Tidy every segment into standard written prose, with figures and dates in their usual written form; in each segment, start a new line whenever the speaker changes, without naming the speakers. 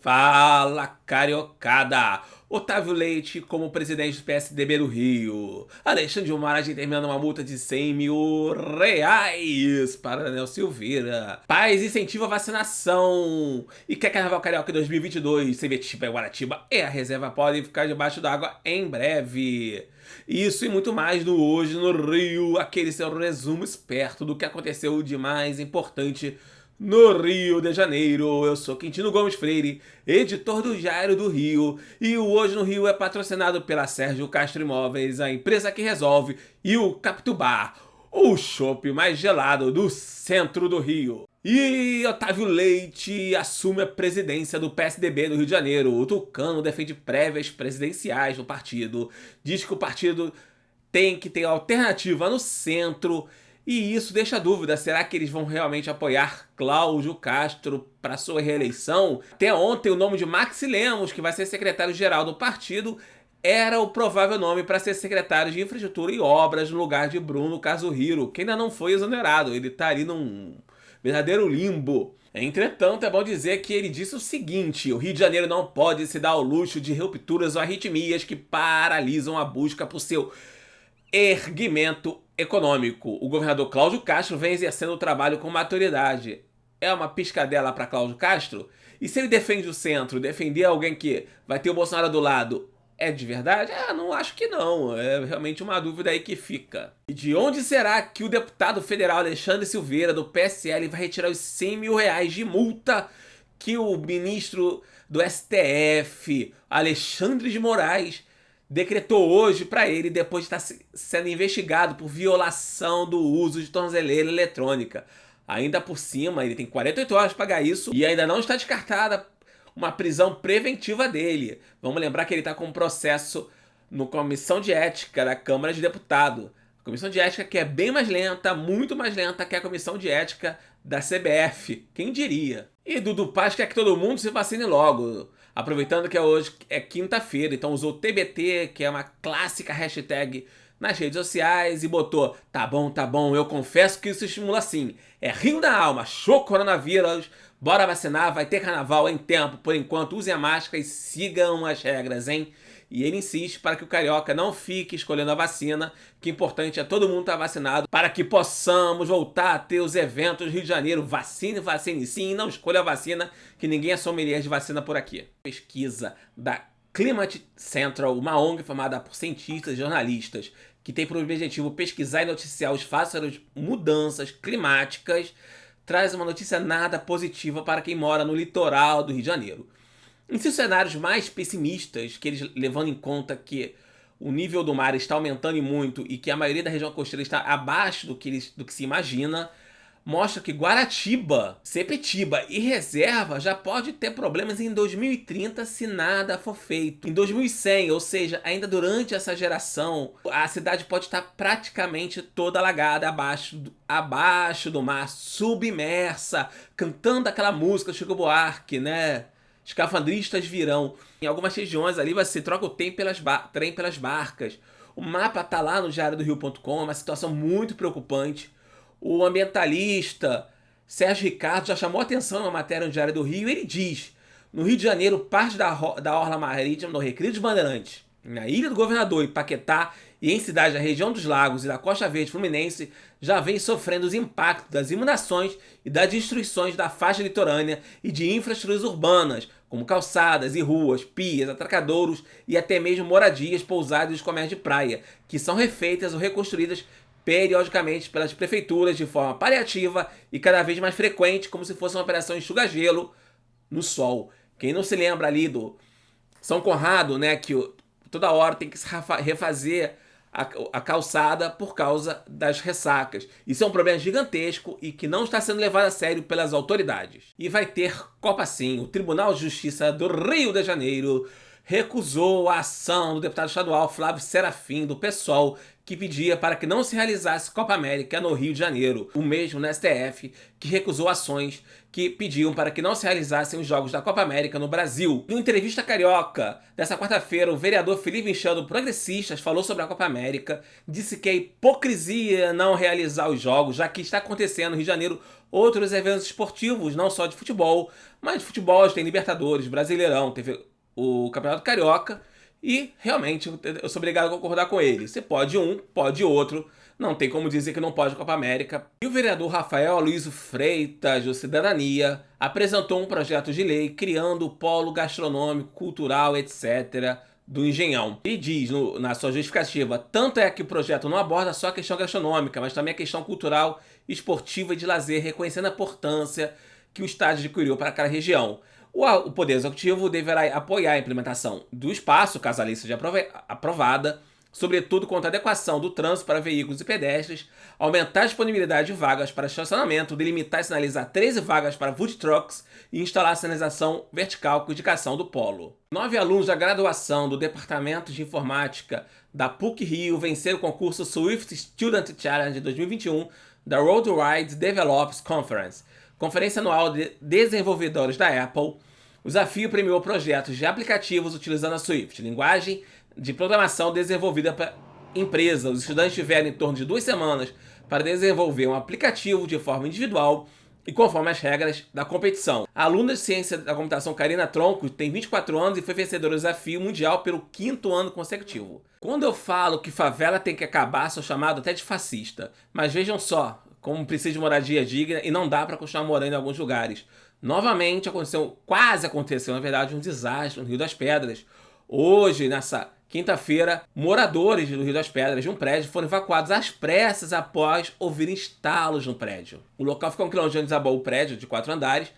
Fala, cariocada! Otávio Leite como presidente do PSDB do Rio. Alexandre de Moraes determinando uma multa de 100 mil reais para Daniel Silveira. Paz incentiva a vacinação. E quer Carnaval Carioca 2022, Sebetiba e Guaratiba e a reserva podem ficar debaixo d'água em breve. Isso e muito mais no Hoje no Rio, aquele seu resumo esperto do que aconteceu de mais importante no Rio de Janeiro. Eu sou Quintino Gomes Freire, editor do Diário do Rio, e o Hoje no Rio é patrocinado pela Sérgio Castro Imóveis, a empresa que resolve, e o Capitubá, o chopp mais gelado do centro do Rio. E Otávio Leite assume a presidência do PSDB do Rio de Janeiro. O tucano defende prévias presidenciais no partido, diz que o partido tem que ter alternativa no centro. E isso deixa dúvida, será que eles vão realmente apoiar Cláudio Castro para sua reeleição? Até ontem o nome de Maxi Lemos, que vai ser secretário-geral do partido, era o provável nome para ser secretário de Infraestrutura e Obras no lugar de Bruno Casuhiro, que ainda não foi exonerado, ele está ali num verdadeiro limbo. Entretanto, é bom dizer que ele disse o seguinte: o Rio de Janeiro não pode se dar ao luxo de rupturas ou arritmias que paralisam a busca por seu erguimento econômico. O governador Cláudio Castro vem exercendo o trabalho com maturidade. É uma piscadela para Cláudio Castro? E se ele defende o centro, defender alguém que vai ter o Bolsonaro do lado, é de verdade? Não acho que não. É realmente uma dúvida aí que fica. E de onde será que o deputado federal Alexandre Silveira, do PSL, vai retirar os 100 mil reais de multa que o ministro do STF, Alexandre de Moraes, decretou hoje para ele depois de estar sendo investigado por violação do uso de tornozeleira eletrônica? Ainda por cima, ele tem 48 horas para pagar isso e ainda não está descartada uma prisão preventiva dele. Vamos lembrar que ele está com um processo no Comissão de Ética da Câmara de Deputados. A Comissão de Ética que é bem mais lenta, muito mais lenta que a Comissão de Ética da CBF. Quem diria? E Dudu Paz quer que todo mundo se vacine logo. Aproveitando que hoje é quinta-feira, então usou TBT, que é uma clássica hashtag nas redes sociais, e botou: tá bom, eu confesso que isso estimula sim. É Rio na alma, show coronavírus, bora vacinar, vai ter carnaval em tempo, por enquanto usem a máscara e sigam as regras, hein? E ele insiste para que o carioca não fique escolhendo a vacina, que o importante é todo mundo estar vacinado, para que possamos voltar a ter os eventos do Rio de Janeiro. Vacine sim, não escolha a vacina, que ninguém é sommelier de vacina por aqui. Pesquisa da Climate Central, uma ONG formada por cientistas e jornalistas, que tem por objetivo pesquisar e noticiar os fatos das mudanças climáticas, traz uma notícia nada positiva para quem mora no litoral do Rio de Janeiro. Em seus cenários mais pessimistas, que eles levando em conta que o nível do mar está aumentando muito e que a maioria da região costeira está abaixo do que se imagina, mostra que Guaratiba, Sepetiba e Reserva já pode ter problemas em 2030 se nada for feito. Em 2100, ou seja, ainda durante essa geração, a cidade pode estar praticamente toda alagada abaixo do mar, submersa, cantando aquela música Chico Buarque, né? Escafandristas virão. Em algumas regiões ali você troca o trem pelas barcas. O mapa tá lá no diariodorio.com, é uma situação muito preocupante. O ambientalista Sérgio Ricardo já chamou atenção na matéria no Diário do Rio. Ele diz: no Rio de Janeiro, parte da orla marítima do Recreio dos Bandeirantes, na Ilha do Governador e Paquetá, e em cidades da região dos Lagos e da Costa Verde Fluminense, já vem sofrendo os impactos das inundações e das destruições da faixa litorânea e de infraestruturas urbanas, como calçadas e ruas, pias, atracadouros e até mesmo moradias, pousadas e comércios de praia, que são refeitas ou reconstruídas periodicamente pelas prefeituras de forma paliativa e cada vez mais frequente, como se fosse uma operação enxuga-gelo no sol. Quem não se lembra ali do São Conrado, né, que toda hora tem que se refazer a calçada por causa das ressacas. Isso é um problema gigantesco e que não está sendo levado a sério pelas autoridades. E vai ter Copa sim. O Tribunal de Justiça do Rio de Janeiro recusou a ação do deputado estadual Flávio Serafim, do PSOL, que pedia para que não se realizasse Copa América no Rio de Janeiro. O mesmo no STF, que recusou ações que pediam para que não se realizassem os Jogos da Copa América no Brasil. Em uma entrevista carioca dessa quarta-feira, o vereador Felipe Michel, do Progressistas, falou sobre a Copa América, disse que é hipocrisia não realizar os Jogos, já que está acontecendo no Rio de Janeiro outros eventos esportivos, não só de futebol, mas de futebol tem Libertadores, Brasileirão, teve o Campeonato Carioca, e realmente eu sou obrigado a concordar com ele. Você pode um, pode outro, não tem como dizer que não pode a Copa América. E o vereador Rafael Aloysio Freitas, do Cidadania, apresentou um projeto de lei criando o polo gastronômico, cultural, etc., do Engenhão. E diz na sua justificativa, tanto é que o projeto não aborda só a questão gastronômica, mas também a questão cultural, esportiva e de lazer, reconhecendo a importância que o Estado adquiriu para aquela região. O Poder Executivo deverá apoiar a implementação do espaço, caso a lei seja aprovada, sobretudo quanto à adequação do trânsito para veículos e pedestres, aumentar a disponibilidade de vagas para estacionamento, delimitar e sinalizar 13 vagas para food trucks e instalar sinalização vertical com indicação do polo. 9 alunos da graduação do Departamento de Informática da PUC-Rio venceram o concurso Swift Student Challenge 2021 da Worldwide Developers Conference, conferência anual de desenvolvedores da Apple. O desafio premiou projetos de aplicativos utilizando a Swift, linguagem de programação desenvolvida para empresa. Os estudantes tiveram em torno de 2 semanas para desenvolver um aplicativo de forma individual e conforme as regras da competição. A aluna de ciência da computação Karina Tronco tem 24 anos e foi vencedora do desafio mundial pelo 5º ano consecutivo. Quando eu falo que favela tem que acabar, sou chamado até de fascista. Mas vejam só como precisa de moradia digna e não dá para continuar morando em alguns lugares. Novamente quase aconteceu, na verdade, um desastre no Rio das Pedras. Hoje, nessa quinta-feira, moradores do Rio das Pedras de um prédio foram evacuados às pressas após ouvirem estalos no prédio. O local fica a 1 km de onde desabou o prédio de 4 andares.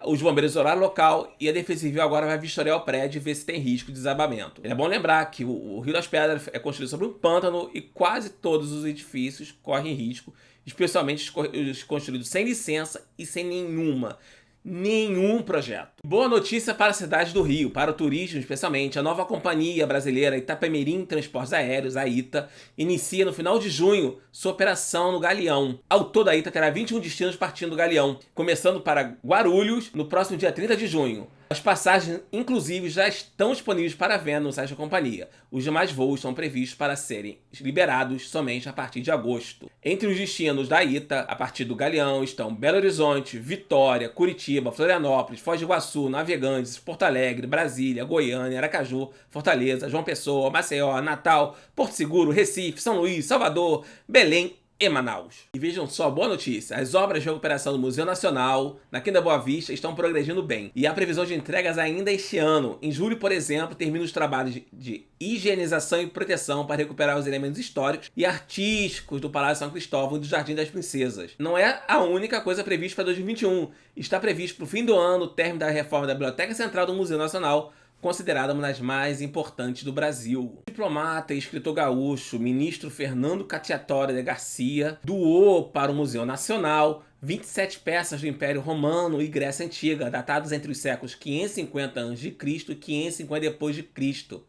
Os bombeiros isolaram o local e a Defesa Civil agora vai vistoriar o prédio e ver se tem risco de desabamento. É bom lembrar que o Rio das Pedras é construído sobre um pântano e quase todos os edifícios correm risco, especialmente os construídos sem licença e sem nenhum projeto. Boa notícia para a cidade do Rio, para o turismo especialmente. A nova companhia brasileira Itapemirim Transportes Aéreos, a ITA, inicia no final de junho sua operação no Galeão. Ao todo, a ITA terá 21 destinos partindo do Galeão, começando para Guarulhos no próximo dia 30 de junho. As passagens, inclusive, já estão disponíveis para venda no site da companhia. Os demais voos são previstos para serem liberados somente a partir de agosto. Entre os destinos da ITA, a partir do Galeão, estão Belo Horizonte, Vitória, Curitiba, Florianópolis, Foz do Iguaçu, Navegantes, Porto Alegre, Brasília, Goiânia, Aracaju, Fortaleza, João Pessoa, Maceió, Natal, Porto Seguro, Recife, São Luís, Salvador, Belém e Manaus. E vejam só, boa notícia, as obras de recuperação do Museu Nacional, na Quinta Boa Vista, estão progredindo bem. E há previsão de entregas ainda este ano. Em julho, por exemplo, terminam os trabalhos de higienização e proteção para recuperar os elementos históricos e artísticos do Palácio São Cristóvão e do Jardim das Princesas. Não é a única coisa prevista para 2021. Está previsto para o fim do ano o término da reforma da Biblioteca Central do Museu Nacional, considerada uma das mais importantes do Brasil. O diplomata e escritor gaúcho, ministro Fernando Cacciatore de Garcia, doou para o Museu Nacional 27 peças do Império Romano e Grécia Antiga, datadas entre os séculos 550 a.C. e 550 depois de Cristo.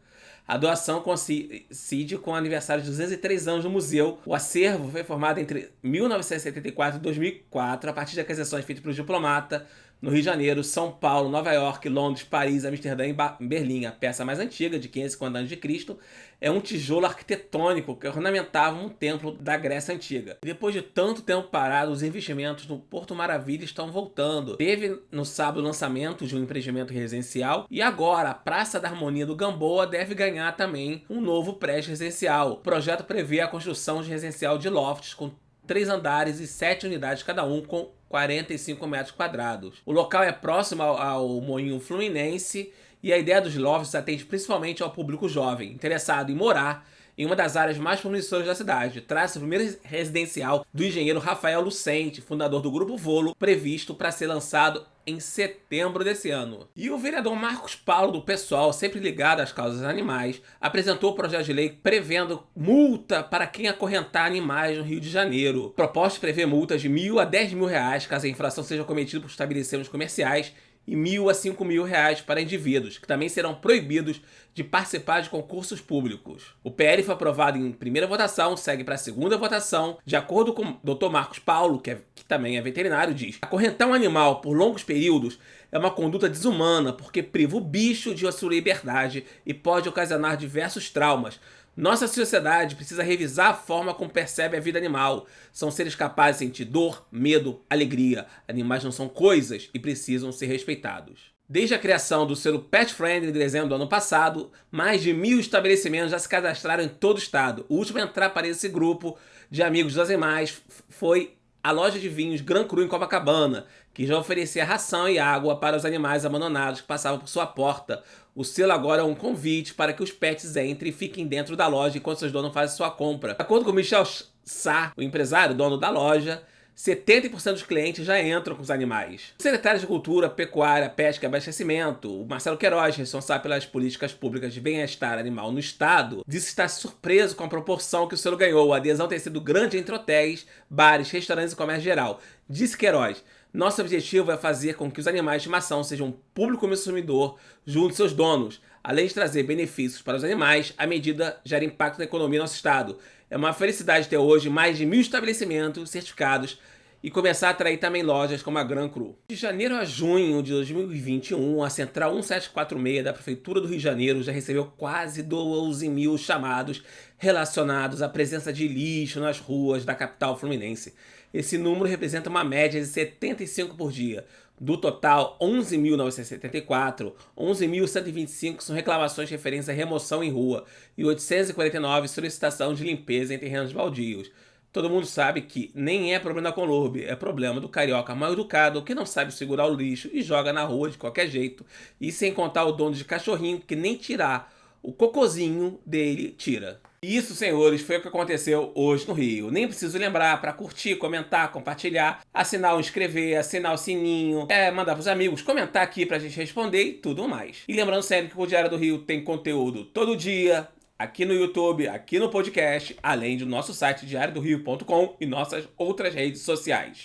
A doação coincide com o aniversário de 203 anos do museu. O acervo foi formado entre 1974 e 2004, a partir de aquisições feitas pelo diplomata no Rio de Janeiro, São Paulo, Nova York, Londres, Paris, Amsterdã e Berlim. A peça mais antiga, de 550 a.C., é um tijolo arquitetônico que ornamentava um templo da Grécia Antiga. Depois de tanto tempo parado, os investimentos no Porto Maravilha estão voltando. Teve no sábado o lançamento de um empreendimento residencial e agora a Praça da Harmonia do Gamboa deve ganhar também um novo prédio residencial. O projeto prevê a construção de residencial de lofts com 3 andares e 7 unidades cada um, com 45 metros quadrados. O local é próximo ao Moinho Fluminense e a ideia dos lofts atende principalmente ao público jovem, interessado em morar em uma das áreas mais promissoras da cidade. Trata-se do primeiro residencial do engenheiro Rafael Lucente, fundador do Grupo Volo, previsto para ser lançado em setembro desse ano. E o vereador Marcos Paulo, do PSOL, sempre ligado às causas animais, apresentou o projeto de lei prevendo multa para quem acorrentar animais no Rio de Janeiro. A proposta prevê multas de R$ 1.000 a R$ 10.000 caso a infração seja cometida por estabelecimentos comerciais e R$ 1.000 a R$ 5.000 para indivíduos, que também serão proibidos de participar de concursos públicos. O PL foi aprovado em primeira votação, segue para a segunda votação. De acordo com o Dr. Marcos Paulo, que também é veterinário, diz: acorrentar um animal por longos períodos é uma conduta desumana porque priva o bicho de sua liberdade e pode ocasionar diversos traumas. Nossa sociedade precisa revisar a forma como percebe a vida animal. São seres capazes de sentir dor, medo, alegria. Animais não são coisas e precisam ser respeitados. Desde a criação do selo Pet Friendly em dezembro do ano passado, mais de 1.000 estabelecimentos já se cadastraram em todo o estado. O último a entrar para esse grupo de amigos dos animais foi a loja de vinhos Gran Cru em Copacabana, que já oferecia ração e água para os animais abandonados que passavam por sua porta. O selo agora é um convite para que os pets entrem e fiquem dentro da loja enquanto seus donos fazem sua compra. De acordo com Michel Sá, o empresário, dono da loja, 70% dos clientes já entram com os animais. O secretário de Cultura, Pecuária, Pesca e Abastecimento, o Marcelo Queiroz, responsável pelas políticas públicas de bem-estar animal no estado, disse estar surpreso com a proporção que o selo ganhou. A adesão tem sido grande entre hotéis, bares, restaurantes e comércio geral. Disse Queiroz: nosso objetivo é fazer com que os animais de estimação sejam um público consumidor junto de seus donos. Além de trazer benefícios para os animais, a medida gera impacto na economia do nosso estado. É uma felicidade ter hoje mais de 1.000 estabelecimentos certificados e começar a atrair também lojas como a Gran Cru. De janeiro a junho de 2021, a Central 1746 da Prefeitura do Rio de Janeiro já recebeu quase 12.000 chamados relacionados à presença de lixo nas ruas da capital fluminense. Esse número representa uma média de 75 por dia. Do total, 11.974, 11.125 são reclamações referentes à remoção em rua e 849 solicitação de limpeza em terrenos baldios. Todo mundo sabe que nem é problema da Conlurb, é problema do carioca mal educado que não sabe segurar o lixo e joga na rua de qualquer jeito. E sem contar o dono de cachorrinho que nem tirar o cocôzinho dele tira. Isso, senhores, foi o que aconteceu hoje no Rio. Nem preciso lembrar para curtir, comentar, compartilhar, assinar o inscrever, assinar o sininho, mandar pros amigos, comentar aqui pra gente responder e tudo mais. E lembrando sempre que o Diário do Rio tem conteúdo todo dia, aqui no YouTube, aqui no podcast, além do nosso site diariodorio.com e nossas outras redes sociais.